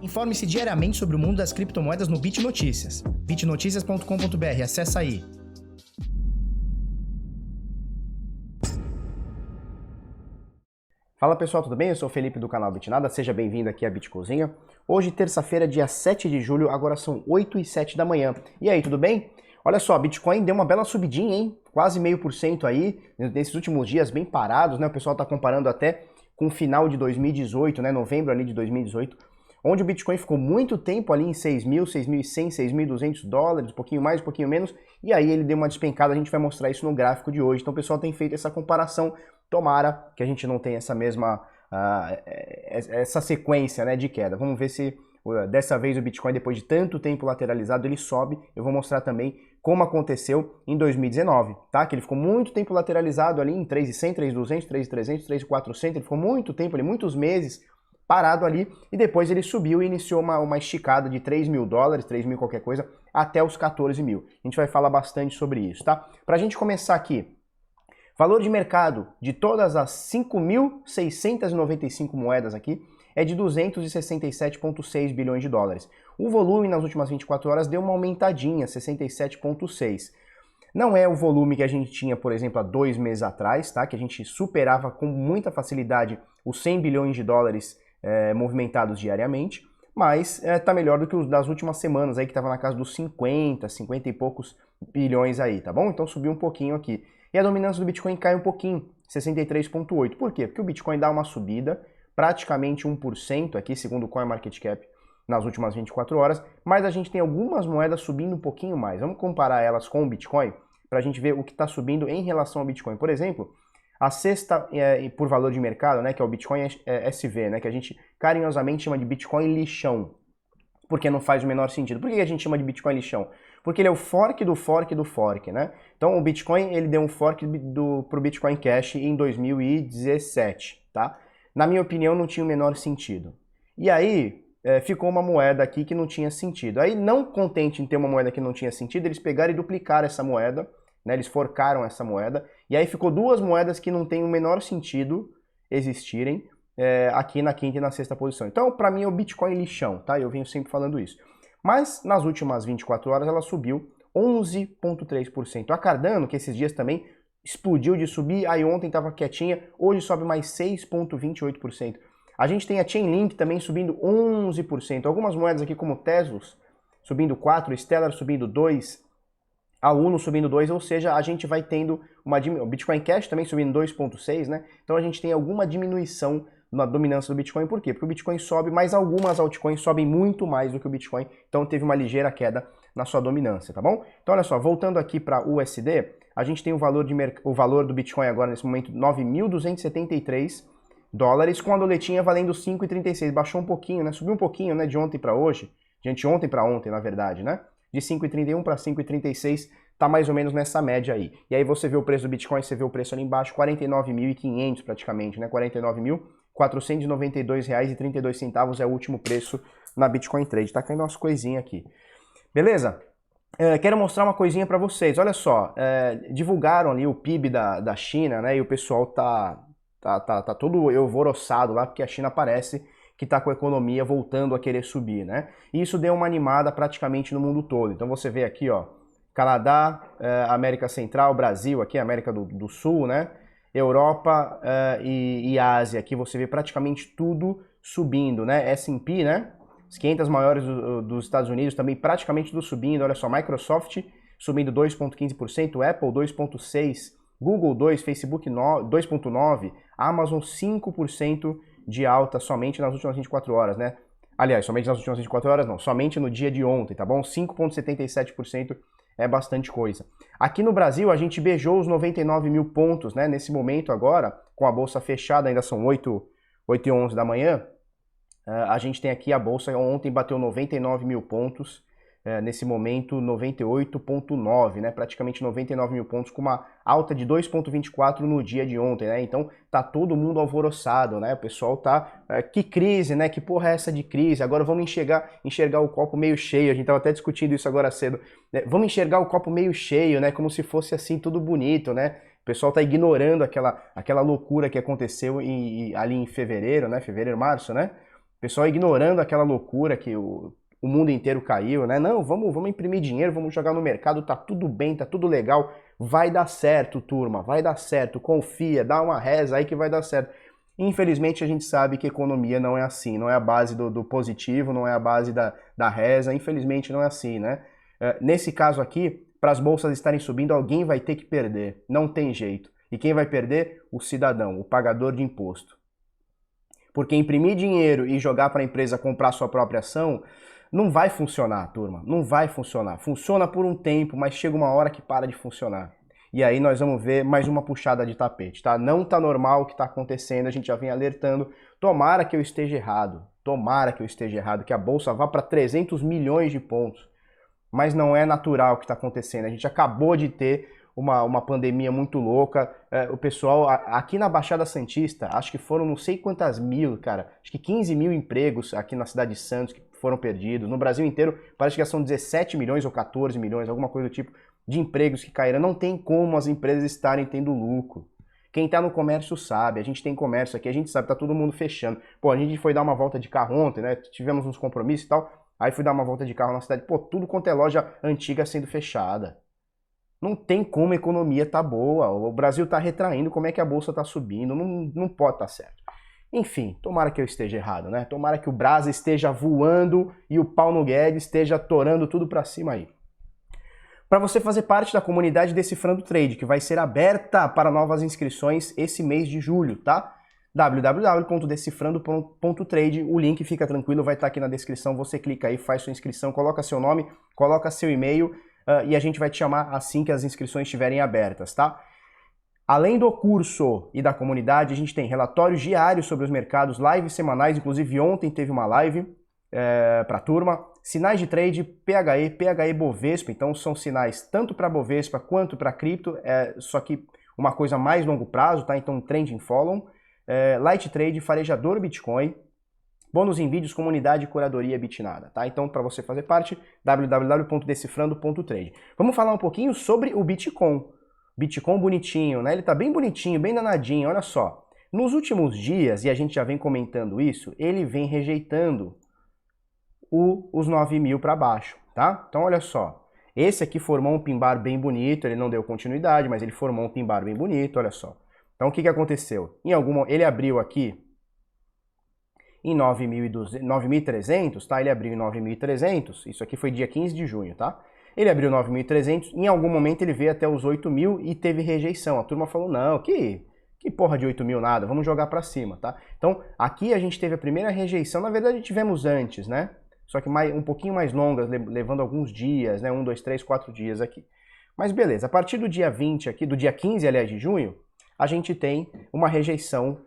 Informe-se diariamente sobre o mundo das criptomoedas no BitNotícias. bitnoticias.com.br, acessa aí. Fala pessoal, tudo bem? Eu sou o Felipe do canal Bitnada, seja bem-vindo aqui à Bitcozinha. Hoje, terça-feira, dia 7 de julho, agora são 8h07 da manhã. E aí, tudo bem? Olha só, Bitcoin deu uma bela subidinha, hein? Quase 0,5% aí, nesses últimos dias bem parados, né? O pessoal tá comparando até com o final de 2018, né? Novembro ali de 2018, onde o Bitcoin ficou muito tempo ali em 6.000, 6.100, 6.200 dólares, um pouquinho mais, um pouquinho menos, e aí ele deu uma despencada, a gente vai mostrar isso no gráfico de hoje. Então o pessoal tem feito essa comparação, tomara que a gente não tenha essa mesma, essa sequência, né, de queda. Vamos ver se dessa vez o Bitcoin, depois de tanto tempo lateralizado, ele sobe. Eu vou mostrar também como aconteceu em 2019, tá? Que ele ficou muito tempo lateralizado ali em 3.100, 3.200, 3.300, 3.400, ele ficou muito tempo ali, muitos meses, parado ali, e depois ele subiu e iniciou uma esticada de 3.000 dólares, 3.000 qualquer coisa, até os 14.000. A gente vai falar bastante sobre isso, tá? Pra gente começar aqui, valor de mercado de todas as 5.695 moedas aqui é de 267,6 bilhões de dólares. O volume nas últimas 24 horas deu uma aumentadinha, 67,6. Não é o volume que a gente tinha, por exemplo, há 2 meses atrás, tá? Que a gente superava com muita facilidade os 100 bilhões de dólares movimentados diariamente, mas tá melhor do que os das últimas semanas aí, que estava na casa dos 50 e poucos bilhões aí, tá bom? Então subiu um pouquinho aqui. E a dominância do Bitcoin cai um pouquinho, 63,8. Por quê? Porque o Bitcoin dá uma subida, praticamente 1% aqui, segundo o CoinMarketCap, nas últimas 24 horas, mas a gente tem algumas moedas subindo um pouquinho mais. Vamos comparar elas com o Bitcoin para a gente ver o que está subindo em relação ao Bitcoin. Por exemplo, a sexta por valor de mercado, né, que é o Bitcoin SV, né, que a gente carinhosamente chama de Bitcoin lixão, porque não faz o menor sentido. Por que a gente chama de Bitcoin lixão? Porque ele é o fork do fork do fork, né? Então o Bitcoin, ele deu um fork pro Bitcoin Cash em 2017, tá? Na minha opinião, não tinha o menor sentido. E aí, ficou uma moeda aqui que não tinha sentido. Aí, não contente em ter uma moeda que não tinha sentido, eles pegaram e duplicaram essa moeda, né? Eles forcaram essa moeda, e aí ficou duas moedas que não tem o menor sentido existirem aqui na quinta e na sexta posição. Então, para mim, é o Bitcoin lixão, tá? Eu venho sempre falando isso. Mas, nas últimas 24 horas, ela subiu 11,3%. A Cardano, que esses dias também explodiu de subir, aí ontem estava quietinha, hoje sobe mais 6,28%. A gente tem a Chainlink também subindo 11%. Algumas moedas aqui como Tesos subindo 4%, Stellar subindo 2%, a Uno subindo 2%, ou seja, a gente vai tendo uma diminuição. O Bitcoin Cash também subindo 2,6%, né? Então a gente tem alguma diminuição na dominância do Bitcoin. Por quê? Porque o Bitcoin sobe, mas algumas altcoins sobem muito mais do que o Bitcoin, então teve uma ligeira queda na sua dominância, tá bom? Então olha só, voltando aqui para o USD, a gente tem o valor do Bitcoin agora nesse momento 9.273 dólares, com a doletinha valendo 5,36. Baixou um pouquinho, né? Subiu um pouquinho, né, de ontem para hoje, de anteontem para ontem, na verdade, né? De 5,31 para 5,36, tá mais ou menos nessa média aí. E aí você vê o preço do Bitcoin, você vê o preço ali embaixo, 49.500 praticamente, né? 49.492,32 é o último preço na Bitcoin Trade. Tá caindo umas coisinhas aqui. Beleza? Quero mostrar uma coisinha para vocês. Olha só, divulgaram ali o PIB da China, né? E o pessoal tá todo alvoroçado lá, porque a China parece que está com a economia voltando a querer subir, né? E isso deu uma animada praticamente no mundo todo. Então você vê aqui, ó, Canadá, América Central, Brasil, aqui América do Sul, né? Europa e Ásia, aqui você vê praticamente tudo subindo, né? S&P, né? As 500 maiores dos Estados Unidos também praticamente tudo subindo. Olha só, Microsoft subindo 2,15%, Apple 2,6%, Google 2%, Facebook 2,9%, Amazon 5% de alta somente nas últimas 24 horas, né? Aliás, somente nas últimas 24 horas não, somente no dia de ontem, tá bom? 5,77% é bastante coisa. Aqui no Brasil, a gente beijou os 99 mil pontos, né? Nesse momento agora, com a bolsa fechada, ainda são 8h11 da manhã, a gente tem aqui a bolsa, ontem bateu 99 mil pontos, nesse momento 98,9, né? Praticamente 99 mil pontos, com uma alta de 2,24 no dia de ontem, né? Então tá todo mundo alvoroçado, né? O pessoal tá, que crise, né? Que porra é essa de crise? Agora vamos enxergar o copo meio cheio. A gente tava até discutindo isso agora cedo, né? Vamos enxergar o copo meio cheio, né? Como se fosse assim tudo bonito, né? O pessoal tá ignorando aquela loucura que aconteceu ali em fevereiro, né? Fevereiro, março, né? O pessoal ignorando aquela loucura que o mundo inteiro caiu, né? Não, vamos imprimir dinheiro, vamos jogar no mercado, tá tudo bem, tá tudo legal, vai dar certo, turma, vai dar certo, confia, dá uma reza aí que vai dar certo. Infelizmente a gente sabe que economia não é assim, não é a base do positivo, não é a base da reza, infelizmente não é assim, né? Nesse caso aqui, para as bolsas estarem subindo, alguém vai ter que perder, não tem jeito. E quem vai perder? O cidadão, o pagador de imposto. Porque imprimir dinheiro e jogar para a empresa comprar sua própria ação não vai funcionar, turma, não vai funcionar. Funciona por um tempo, mas chega uma hora que para de funcionar. E aí nós vamos ver mais uma puxada de tapete, tá? Não tá normal o que tá acontecendo, a gente já vem alertando. Tomara que eu esteja errado, que a bolsa vá para 300 milhões de pontos. Mas não é natural o que está acontecendo. A gente acabou de ter uma pandemia muito louca. O pessoal aqui na Baixada Santista, acho que foram não sei quantas mil, cara, acho que 15 mil empregos aqui na cidade de Santos que foram perdidos. No Brasil inteiro, parece que são 17 milhões ou 14 milhões, alguma coisa do tipo, de empregos que caíram. Não tem como as empresas estarem tendo lucro. Quem está no comércio sabe, a gente tem comércio aqui, a gente sabe, tá todo mundo fechando. Pô, a gente foi dar uma volta de carro ontem, né? Tivemos uns compromissos e tal. Aí fui dar uma volta de carro na cidade, pô, tudo quanto é loja antiga sendo fechada. Não tem como a economia tá boa, o Brasil tá retraindo, como é que a bolsa tá subindo, não pode tá certo. Enfim, tomara que eu esteja errado, né? Tomara que o Brasa esteja voando e o Paulo Guedes esteja torando tudo pra cima aí. Para você fazer parte da comunidade Decifrando Trade, que vai ser aberta para novas inscrições esse mês de julho, tá? www.decifrando.trade, o link, fica tranquilo, vai estar aqui na descrição, você clica aí, faz sua inscrição, coloca seu nome, coloca seu e-mail e a gente vai te chamar assim que as inscrições estiverem abertas, tá? Além do curso e da comunidade, a gente tem relatórios diários sobre os mercados, lives semanais, inclusive ontem teve uma live para a turma, sinais de trade, PHE Bovespa, então são sinais tanto para Bovespa quanto para cripto, só que uma coisa mais longo prazo, tá? Então trending follow. Light Trade, farejador Bitcoin, bônus em vídeos, comunidade e curadoria Bitnada, tá? Então, para você fazer parte, www.decifrando.trade. Vamos falar um pouquinho sobre o Bitcoin. Bitcoin bonitinho, né? Ele tá bem bonitinho, bem danadinho, olha só. Nos últimos dias, e a gente já vem comentando isso, ele vem rejeitando os 9 mil para baixo, tá? Então, olha só. Esse aqui formou um pin-bar bem bonito, ele não deu continuidade, mas ele formou um pin-bar bem bonito, olha só. Então, o que aconteceu? Ele abriu aqui em 9.300, tá? Ele abriu em 9.300, isso aqui foi dia 15 de junho, tá? Ele abriu 9.300, em algum momento ele veio até os 8 mil e teve rejeição. A turma falou, não, que porra de 8 mil nada, vamos jogar para cima, tá? Então, aqui a gente teve a primeira rejeição, na verdade tivemos antes, né? Só que um pouquinho mais longas, levando alguns dias, né? 1, 2, 3, 4 dias aqui. Mas beleza, a partir do dia 20 aqui, do dia 15, aliás, de junho, a gente tem uma rejeição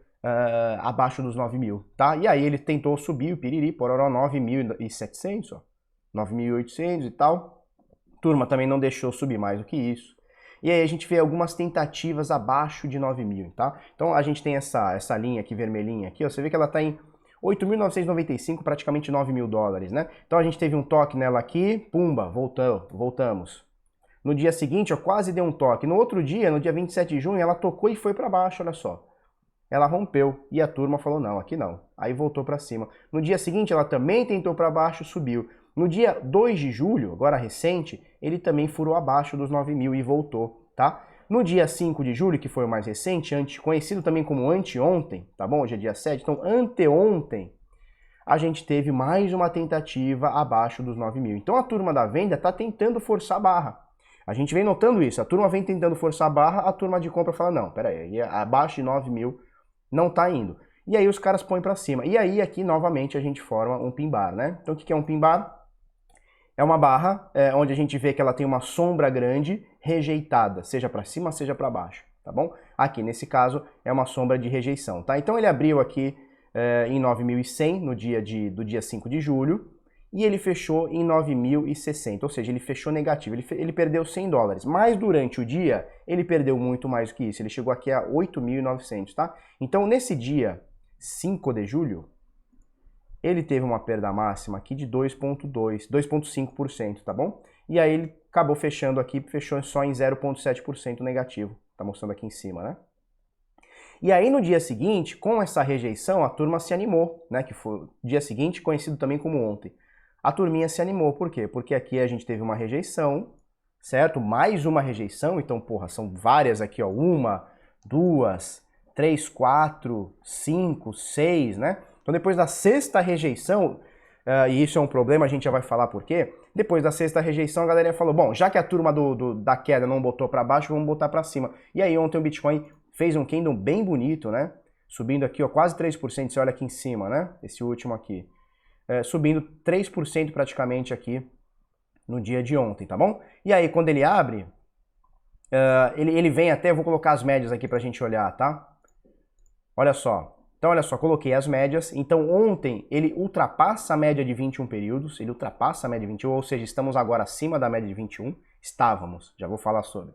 abaixo dos 9 mil, tá? E aí ele tentou subir o piriri, pororó, 9.700, ó, 9.800 e tal. Turma também não deixou subir mais do que isso. E aí a gente vê algumas tentativas abaixo de 9 mil, tá? Então a gente tem essa linha aqui, vermelhinha aqui, ó, você vê que ela tá em 8.995, praticamente 9 mil dólares, né? Então a gente teve um toque nela aqui, pumba, voltamos. No dia seguinte, ó, quase deu um toque. No outro dia, no dia 27 de junho, ela tocou e foi para baixo, olha só. Ela rompeu e a turma falou, não, aqui não. Aí voltou para cima. No dia seguinte, ela também tentou para baixo, subiu. No dia 2 de julho, agora recente, ele também furou abaixo dos 9 mil e voltou, tá? No dia 5 de julho, que foi o mais recente, conhecido também como anteontem, tá bom? Hoje é dia 7, então anteontem, a gente teve mais uma tentativa abaixo dos 9 mil. Então a turma da venda está tentando forçar a barra. A gente vem notando isso, a turma vem tentando forçar a barra, a turma de compra fala, não, peraí, abaixo de 9 mil não tá indo. E aí os caras põem para cima. E aí aqui novamente a gente forma um pin-bar, né? Então o que é um pin-bar? É uma barra onde a gente vê que ela tem uma sombra grande rejeitada, seja para cima, seja para baixo, tá bom? Aqui nesse caso é uma sombra de rejeição, tá? Então ele abriu aqui em 9.100 do dia 5 de julho, e ele fechou em 9.060, ou seja, ele fechou negativo, ele perdeu 100 dólares, mas durante o dia ele perdeu muito mais do que isso, ele chegou aqui a 8.900, tá? Então nesse dia 5 de julho, ele teve uma perda máxima aqui de 2,5%, tá bom? E aí ele acabou fechando aqui, fechou só em 0,7% negativo, tá mostrando aqui em cima, né? E aí no dia seguinte, com essa rejeição, a turma se animou, né? Que foi o dia seguinte conhecido também como ontem. A turminha se animou, por quê? Porque aqui a gente teve uma rejeição, certo? Mais uma rejeição, então, porra, são várias aqui, ó. 1, 2, 3, 4, 5, 6, né? Então depois da sexta rejeição, e isso é um problema, a gente já vai falar por quê. Depois da sexta rejeição, a galera falou, bom, já que a turma da queda não botou para baixo, vamos botar para cima. E aí ontem o Bitcoin fez um candle bem bonito, né? Subindo aqui, ó, quase 3%, você olha aqui em cima, né? Esse último aqui. Subindo 3% praticamente aqui no dia de ontem, tá bom? E aí, quando ele abre, ele vem até, eu vou colocar as médias aqui pra gente olhar, tá? Olha só. Então, olha só, coloquei as médias. Então, ontem ele ultrapassa a média de 21 períodos, ele ultrapassa a média de 21, ou seja, estamos agora acima da média de 21. Estávamos, já vou falar sobre.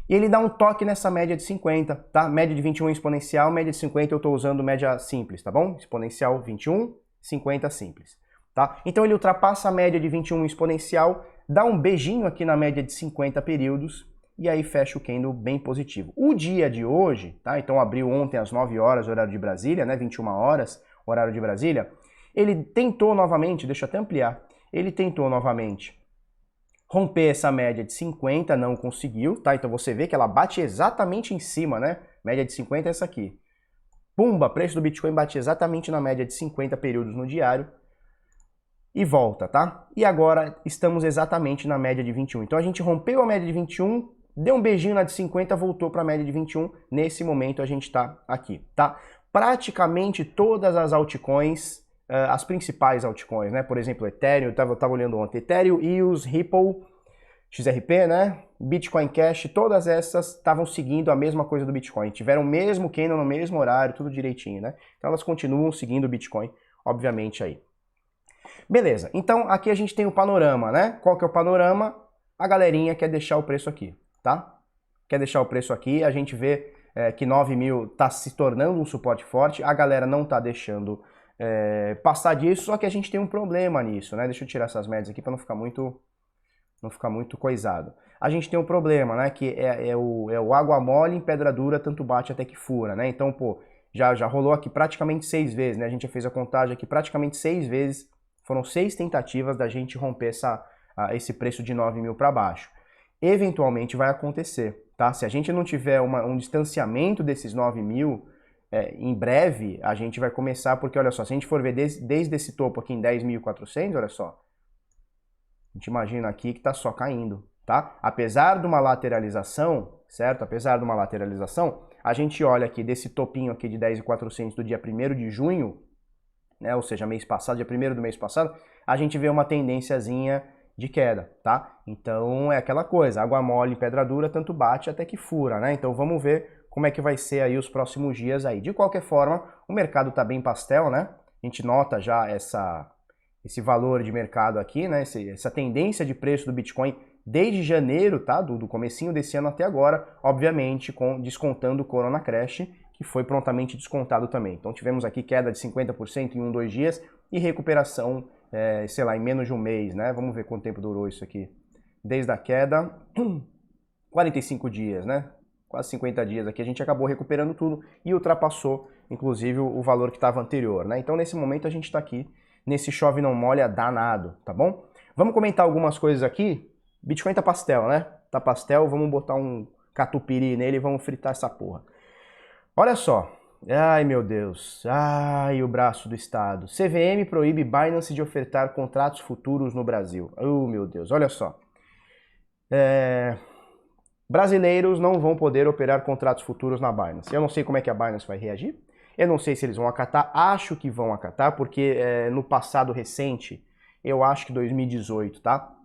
E ele dá um toque nessa média de 50, tá? Média de 21 exponencial, média de 50 eu estou usando média simples, tá bom? Exponencial 21, 50 simples, tá? Então ele ultrapassa a média de 21 exponencial, dá um beijinho aqui na média de 50 períodos e aí fecha o candle bem positivo. O dia de hoje, tá? Então abriu ontem às 9 horas, horário de Brasília, né? 21 horas, horário de Brasília. Ele tentou novamente, deixa eu até ampliar, ele tentou novamente romper essa média de 50, não conseguiu, tá? Então você vê que ela bate exatamente em cima, né? Média de 50 é essa aqui. Pumba, preço do Bitcoin bate exatamente na média de 50 períodos no diário e volta, tá? E agora estamos exatamente na média de 21. Então a gente rompeu a média de 21, deu um beijinho na de 50, voltou para a média de 21. Nesse momento a gente está aqui, tá? Praticamente todas as altcoins, as principais altcoins, né? Por exemplo, Ethereum, eu tava olhando ontem, Ethereum, EOS, Ripple, XRP, né? Bitcoin Cash, todas essas estavam seguindo a mesma coisa do Bitcoin. Tiveram o mesmo candle no mesmo horário, tudo direitinho, né? Então elas continuam seguindo o Bitcoin, obviamente aí. Beleza, então aqui a gente tem o panorama, né? Qual que é o panorama? A galerinha quer deixar o preço aqui, tá? Quer deixar o preço aqui, a gente vê que 9 mil tá se tornando um suporte forte, a galera não tá deixando passar disso, só que a gente tem um problema nisso, né? Deixa eu tirar essas médias aqui para não ficar muito coisado. A gente tem um problema, né? Que é o água mole em pedra dura, tanto bate até que fura, né? Então, pô, já rolou aqui praticamente 6 vezes, né? A gente já fez a contagem aqui praticamente 6 vezes. Foram 6 tentativas da gente romper esse preço de 9 mil para baixo. Eventualmente vai acontecer, tá? Se a gente não tiver um distanciamento desses 9 mil, em breve a gente vai começar, porque olha só, se a gente for ver desde esse topo aqui em 10.400, olha só, a gente imagina aqui que está só caindo, tá? Apesar de uma lateralização, certo? Apesar de uma lateralização, a gente olha aqui desse topinho aqui de 10.400 do dia 1º de junho, né? Ou seja, mês passado, dia 1º do mês passado, a gente vê uma tendênciazinha de queda, tá? Então é aquela coisa, água mole em pedra dura, tanto bate até que fura, né? Então vamos ver como é que vai ser aí os próximos dias aí. De qualquer forma, o mercado tá bem pastel, né? A gente nota já esse valor de mercado aqui, né? Essa tendência de preço do Bitcoin desde janeiro, tá? Do comecinho desse ano até agora, obviamente descontando o Corona Crash, que foi prontamente descontado também. Então tivemos aqui queda de 50% em 2 dias e recuperação, sei lá, em menos de um mês, né? Vamos ver quanto tempo durou isso aqui. Desde a queda, 45 dias, né? Quase 50 dias aqui, a gente acabou recuperando tudo e ultrapassou, inclusive, o valor que estava anterior, né? Então, nesse momento, a gente está aqui, nesse chove não molha danado, tá bom? Vamos comentar algumas coisas aqui. Bitcoin tá pastel, né? Tá pastel, vamos botar um catupiry nele e vamos fritar essa porra. Olha só. Ai, meu Deus. Ai, o braço do Estado. CVM proíbe Binance de ofertar contratos futuros no Brasil. Oh, meu Deus. Olha só. Brasileiros não vão poder operar contratos futuros na Binance. Eu não sei como é que a Binance vai reagir. Eu não sei se eles vão acatar. Acho que vão acatar, porque no passado recente, eu acho que 2018, tá?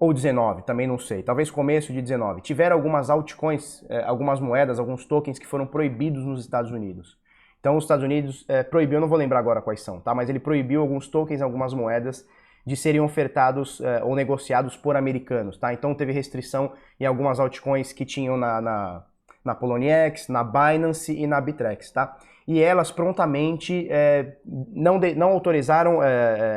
Ou 19, também não sei. Talvez começo de 19. Tiveram algumas altcoins, algumas moedas, alguns tokens que foram proibidos nos Estados Unidos. Então os Estados Unidos proibiu, eu não vou lembrar agora quais são, tá? Mas ele proibiu alguns tokens, algumas moedas de serem ofertados ou negociados por americanos, tá? Então teve restrição em algumas altcoins que tinham na Poloniex, na Binance e na Bittrex, tá? E elas prontamente não autorizaram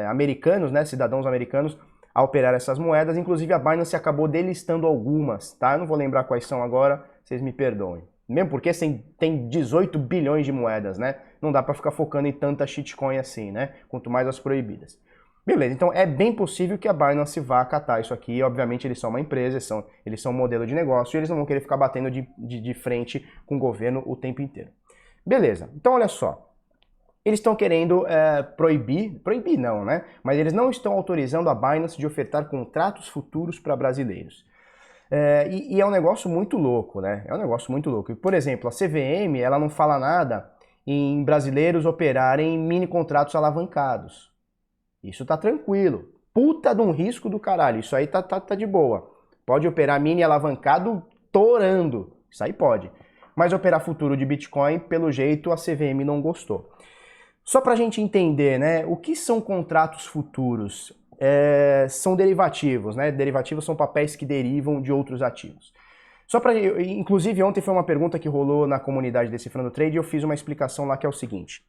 americanos, né, cidadãos americanos, a operar essas moedas. Inclusive a Binance acabou delistando algumas, tá? Eu não vou lembrar quais são agora, vocês me perdoem. Mesmo porque tem 18 bilhões de moedas, né? Não dá para ficar focando em tanta shitcoin assim, né? Quanto mais as proibidas. Beleza, então é bem possível que a Binance vá acatar isso aqui. Obviamente eles são uma empresa, eles são um modelo de negócio e eles não vão querer ficar batendo de frente com o governo o tempo inteiro. Beleza, então olha só. Eles estão querendo proibir não, né? Mas eles não estão autorizando a Binance de ofertar contratos futuros para brasileiros. E é um negócio muito louco, né? É um negócio muito louco. Por exemplo, a CVM, ela não fala nada em brasileiros operarem mini contratos alavancados. Isso tá tranquilo. Puta de um risco do caralho. Isso aí tá de boa. Pode operar mini alavancado torando. Isso aí pode. Mas operar futuro de Bitcoin, pelo jeito, a CVM não gostou. Só pra gente entender, né? O que são contratos futuros? São derivativos, né? Derivativos são papéis que derivam de outros ativos. Inclusive, ontem foi uma pergunta que rolou na comunidade Decifrando Trade e eu fiz uma explicação lá que é o seguinte.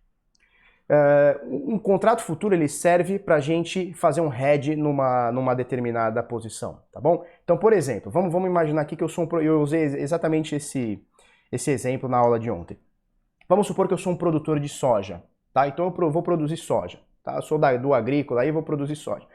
Um contrato futuro ele serve para a gente fazer um hedge numa determinada posição, tá bom? Então, por exemplo, vamos imaginar aqui que eu usei exatamente esse exemplo na aula de ontem. Vamos supor que eu sou um produtor de soja, tá? Então eu vou produzir soja, tá? Eu sou do agrícola e vou produzir soja.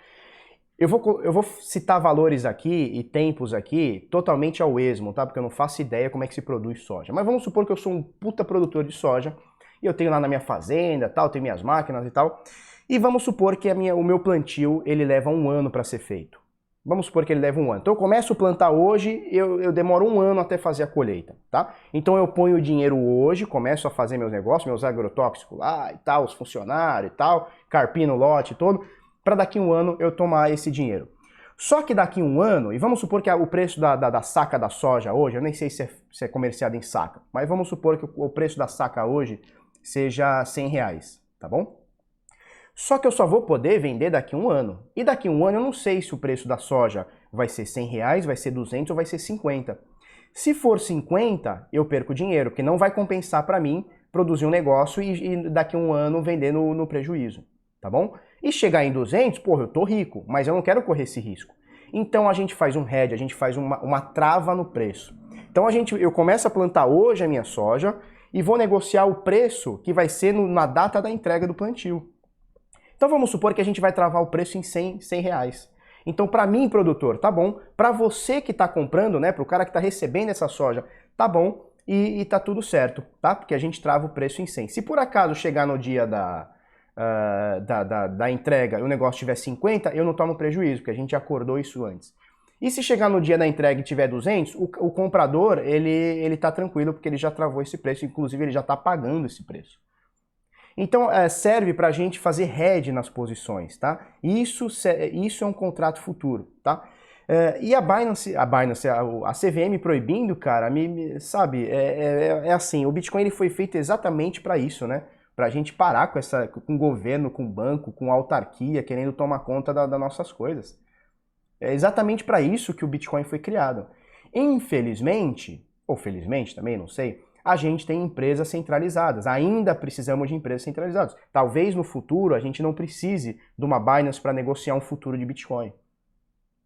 Eu vou citar valores aqui e tempos aqui totalmente ao esmo, tá? Porque eu não faço ideia como é que se produz soja. Mas vamos supor que eu sou um puta produtor de soja e eu tenho lá na minha fazenda, tal, tenho minhas máquinas e tal. E vamos supor que o meu plantio ele leva 1 ano para ser feito. Vamos supor que ele leva 1 ano. Então eu começo a plantar hoje, eu demoro 1 ano até fazer a colheita, tá? Então eu ponho o dinheiro hoje, começo a fazer meus negócios, meus agrotóxicos lá e tal, os funcionários e tal, carpino o lote todo, para daqui 1 ano eu tomar esse dinheiro. Só que daqui 1 ano, e vamos supor que o preço da saca da soja hoje, eu nem sei se é comerciado em saca, mas vamos supor que o preço da saca hoje seja R$100, tá bom? Só que eu só vou poder vender daqui 1 ano. E daqui 1 ano eu não sei se o preço da soja vai ser R$100, vai ser 200 ou vai ser 50. Se for 50, eu perco dinheiro, porque não vai compensar para mim produzir um negócio e daqui 1 ano vender no prejuízo, tá bom? E chegar em 200, porra, eu tô rico, mas eu não quero correr esse risco. Então a gente faz um hedge, a gente faz uma trava no preço. Então eu começo a plantar hoje a minha soja e vou negociar o preço que vai ser na data da entrega do plantio. Então vamos supor que a gente vai travar o preço em R$100. Então para mim, produtor, tá bom. Para você que tá comprando, né, para o cara que tá recebendo essa soja, tá bom e tá tudo certo, tá? Porque a gente trava o preço em 100. Se por acaso chegar no dia da entrega e o negócio tiver 50, eu não tomo prejuízo, porque a gente acordou isso antes. E se chegar no dia da entrega e tiver 200, o comprador, ele tá tranquilo, porque ele já travou esse preço, inclusive ele já tá pagando esse preço. Então serve para a gente fazer hedge nas posições, tá? Isso é um contrato futuro, tá? E a CVM proibindo, cara, sabe, assim, o Bitcoin ele foi feito exatamente para isso, né? Pra gente parar com o governo, com o banco, com a autarquia, querendo tomar conta das nossas coisas. É exatamente para isso que o Bitcoin foi criado. Infelizmente, ou felizmente também, não sei, a gente tem empresas centralizadas. Ainda precisamos de empresas centralizadas. Talvez no futuro a gente não precise de uma Binance para negociar um futuro de Bitcoin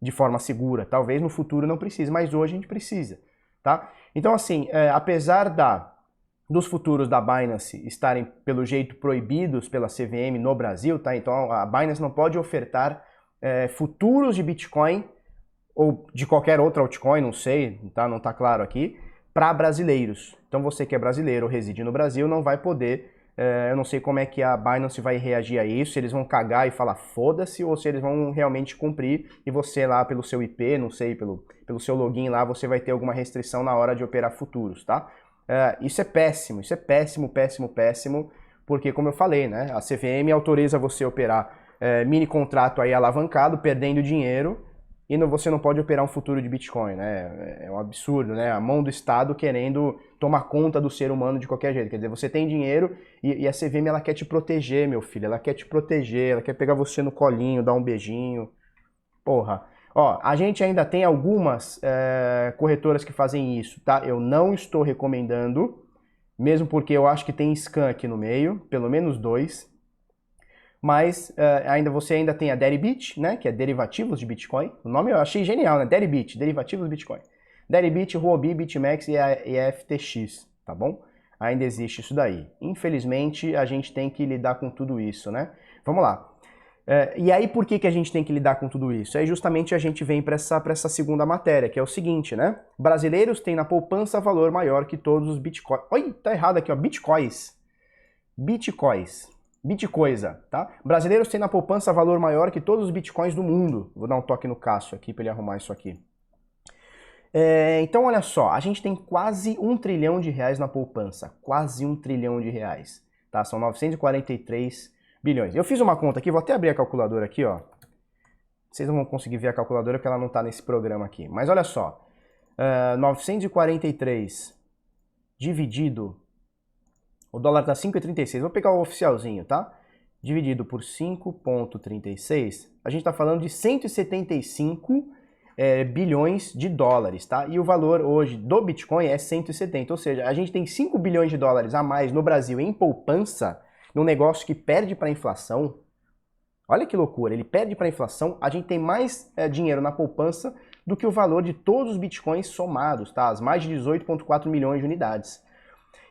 de forma segura. Talvez no futuro não precise, mas hoje a gente precisa, tá? Então assim, apesar dos futuros da Binance estarem pelo jeito proibidos pela CVM no Brasil, tá? Então a Binance não pode ofertar futuros de Bitcoin ou de qualquer outra altcoin, não sei, tá? Não está claro aqui, para brasileiros. Então você que é brasileiro ou reside no Brasil não vai poder, eu não sei como é que a Binance vai reagir a isso, se eles vão cagar e falar foda-se ou se eles vão realmente cumprir e você lá pelo seu IP, não sei, pelo seu login lá, você vai ter alguma restrição na hora de operar futuros, tá? Isso é péssimo, péssimo, porque como eu falei, né, a CVM autoriza você a operar mini contrato aí alavancado, perdendo dinheiro, e você não pode operar um futuro de Bitcoin, né? É um absurdo, né? A mão do Estado querendo tomar conta do ser humano de qualquer jeito. Quer dizer, você tem dinheiro e a CVM ela quer te proteger, meu filho. Ela quer te proteger, ela quer pegar você no colinho, dar um beijinho. Porra. Ó, a gente ainda tem algumas corretoras que fazem isso, tá? Eu não estou recomendando, mesmo porque eu acho que tem scam aqui no meio, pelo menos 2. Mas você ainda tem a Deribit, né, que é derivativos de Bitcoin. O nome eu achei genial, né? Deribit, derivativos de Bitcoin. Deribit, Huobi, BitMEX e a FTX, tá bom? Ainda existe isso daí. Infelizmente, a gente tem que lidar com tudo isso, né? Vamos lá. E aí, por que a gente tem que lidar com tudo isso? Aí justamente a gente vem para essa segunda matéria, que é o seguinte, né? Brasileiros têm na poupança valor maior que todos os bitcoins. Oi, tá errado aqui, ó. Bitcoins. Bitcoisa, tá? Brasileiros têm na poupança valor maior que todos os bitcoins do mundo. Vou dar um toque no Cássio aqui para ele arrumar isso aqui. Então, olha só, a gente tem quase R$1 trilhão na poupança. Quase R$1 trilhão, tá? São 943 bilhões. Eu fiz uma conta aqui, vou até abrir a calculadora aqui, ó. Vocês não vão conseguir ver a calculadora porque ela não tá nesse programa aqui. Mas olha só, 943 dividido, o dólar tá 5,36, vou pegar o oficialzinho, tá? Dividido por 5,36, a gente tá falando de 175 bilhões de dólares, tá? E o valor hoje do Bitcoin é 170, ou seja, a gente tem 5 bilhões de dólares a mais no Brasil em poupança, num negócio que perde para a inflação. Olha que loucura, ele perde para a inflação, a gente tem mais dinheiro na poupança do que o valor de todos os Bitcoins somados, tá? As mais de 18,4 milhões de unidades.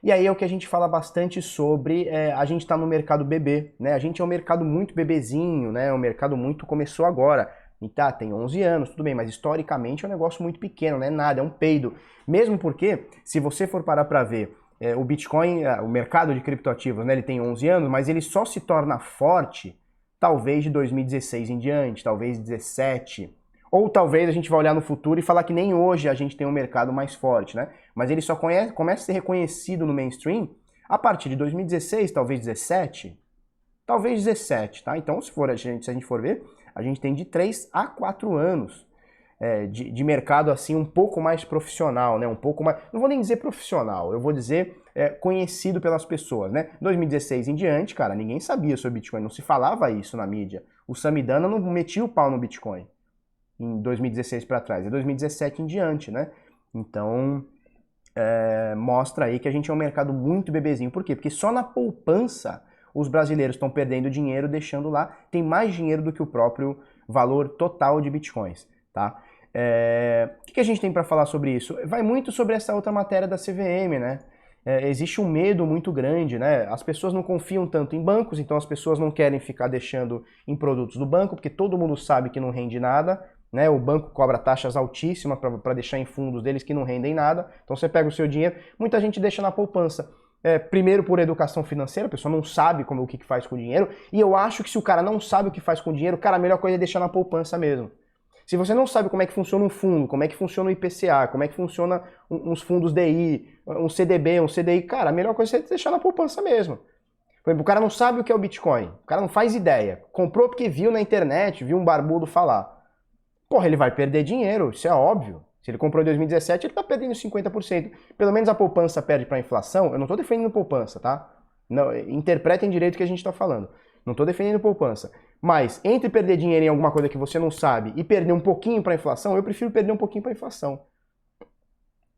E aí é o que a gente fala bastante sobre, a gente tá no mercado bebê, né? A gente é um mercado muito bebezinho, né? É um mercado muito começou agora. E tá, tem 11 anos, tudo bem, mas historicamente é um negócio muito pequeno, não é nada, é um peido. Mesmo porque, se você for parar para ver, o Bitcoin, o mercado de criptoativos, né, ele tem 11 anos, mas ele só se torna forte talvez de 2016 em diante, talvez 17. Ou talvez a gente vai olhar no futuro e falar que nem hoje a gente tem um mercado mais forte, né? Mas ele só começa a ser reconhecido no mainstream a partir de 2016, talvez 17. Talvez 17, tá? Então, se a gente for ver, a gente tem de 3 a 4 anos de mercado assim um pouco mais profissional, né? Um pouco mais, não vou nem dizer profissional, eu vou dizer conhecido pelas pessoas, né? 2016 em diante, cara, ninguém sabia sobre Bitcoin, não se falava isso na mídia. O Samidana não metia o pau no Bitcoin em 2016 para trás, é 2017 em diante, né? Então, mostra aí que a gente é um mercado muito bebezinho. Por quê? Porque só na poupança os brasileiros estão perdendo dinheiro, deixando lá, tem mais dinheiro do que o próprio valor total de bitcoins, tá? O que a gente tem para falar sobre isso? Vai muito sobre essa outra matéria da CVM, né? Existe um medo muito grande, né? As pessoas não confiam tanto em bancos, então as pessoas não querem ficar deixando em produtos do banco, porque todo mundo sabe que não rende nada, né? O banco cobra taxas altíssimas para deixar em fundos deles que não rendem nada, então você pega o seu dinheiro, muita gente deixa na poupança. Primeiro por educação financeira, a pessoa não sabe o que faz com o dinheiro, e eu acho que se o cara não sabe o que faz com o dinheiro, cara, a melhor coisa é deixar na poupança mesmo. Se você não sabe como é que funciona um fundo, como é que funciona o IPCA, como é que funciona uns fundos DI, um CDB, um CDI, cara, a melhor coisa é deixar na poupança mesmo. Por exemplo, o cara não sabe o que é o Bitcoin, o cara não faz ideia, comprou porque viu na internet, viu um barbudo falar. Porra, ele vai perder dinheiro, isso é óbvio. Se ele comprou em 2017, ele está perdendo 50%. Pelo menos a poupança perde para a inflação. Eu não estou defendendo poupança, tá? Não, interpretem direito o que a gente está falando. Não estou defendendo poupança. Mas entre perder dinheiro em alguma coisa que você não sabe e perder um pouquinho para a inflação, eu prefiro perder um pouquinho para a inflação.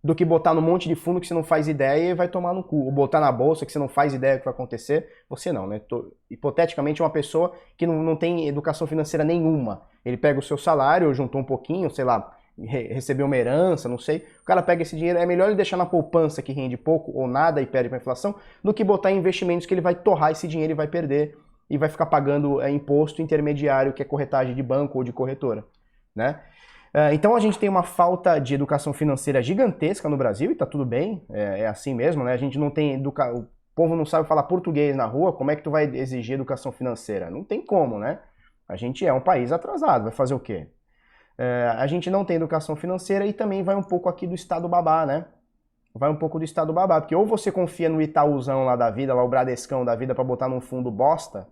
Do que botar num monte de fundo que você não faz ideia e vai tomar no cu. Ou botar na bolsa que você não faz ideia do que vai acontecer. Você não, né? Hipoteticamente, uma pessoa que não tem educação financeira nenhuma. Ele pega o seu salário, juntou um pouquinho, sei lá, recebeu uma herança, não sei, o cara pega esse dinheiro, é melhor ele deixar na poupança que rende pouco ou nada e perde para a inflação, do que botar em investimentos que ele vai torrar esse dinheiro e vai perder, e vai ficar pagando imposto intermediário, que é corretagem de banco ou de corretora, né? Então a gente tem uma falta de educação financeira gigantesca no Brasil, e tá tudo bem, é assim mesmo, né? A gente não tem o povo não sabe falar português na rua, como é que tu vai exigir educação financeira? Não tem como, né? A gente é um país atrasado, vai fazer o quê? A gente não tem educação financeira e também vai um pouco aqui do Estado babá, né? Vai um pouco do Estado babá, porque ou você confia no Itaúzão lá da vida, lá o Bradescão da vida para botar num fundo bosta,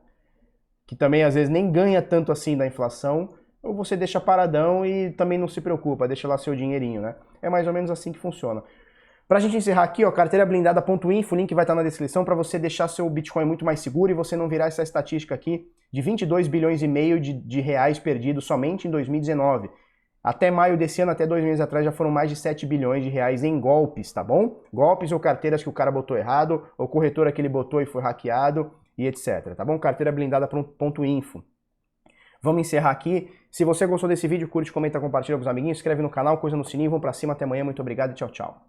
que também às vezes nem ganha tanto assim da inflação, ou você deixa paradão e também não se preocupa, deixa lá seu dinheirinho, né? É mais ou menos assim que funciona. Pra gente encerrar aqui, ó, carteirablindada.info, o link vai estar na descrição para você deixar seu Bitcoin muito mais seguro e você não virar essa estatística aqui de 22 bilhões e meio de reais perdidos somente em 2019. Até maio desse ano, até 2 meses atrás, já foram mais de 7 bilhões de reais em golpes, tá bom? Golpes ou carteiras que o cara botou errado, ou corretora que ele botou e foi hackeado, e etc, tá bom? Carteirablindada.info. Vamos encerrar aqui. Se você gostou desse vídeo, curte, comenta, compartilha com os amiguinhos, inscreve no canal, coisa no sininho, vamos pra cima, até amanhã, muito obrigado e tchau, tchau.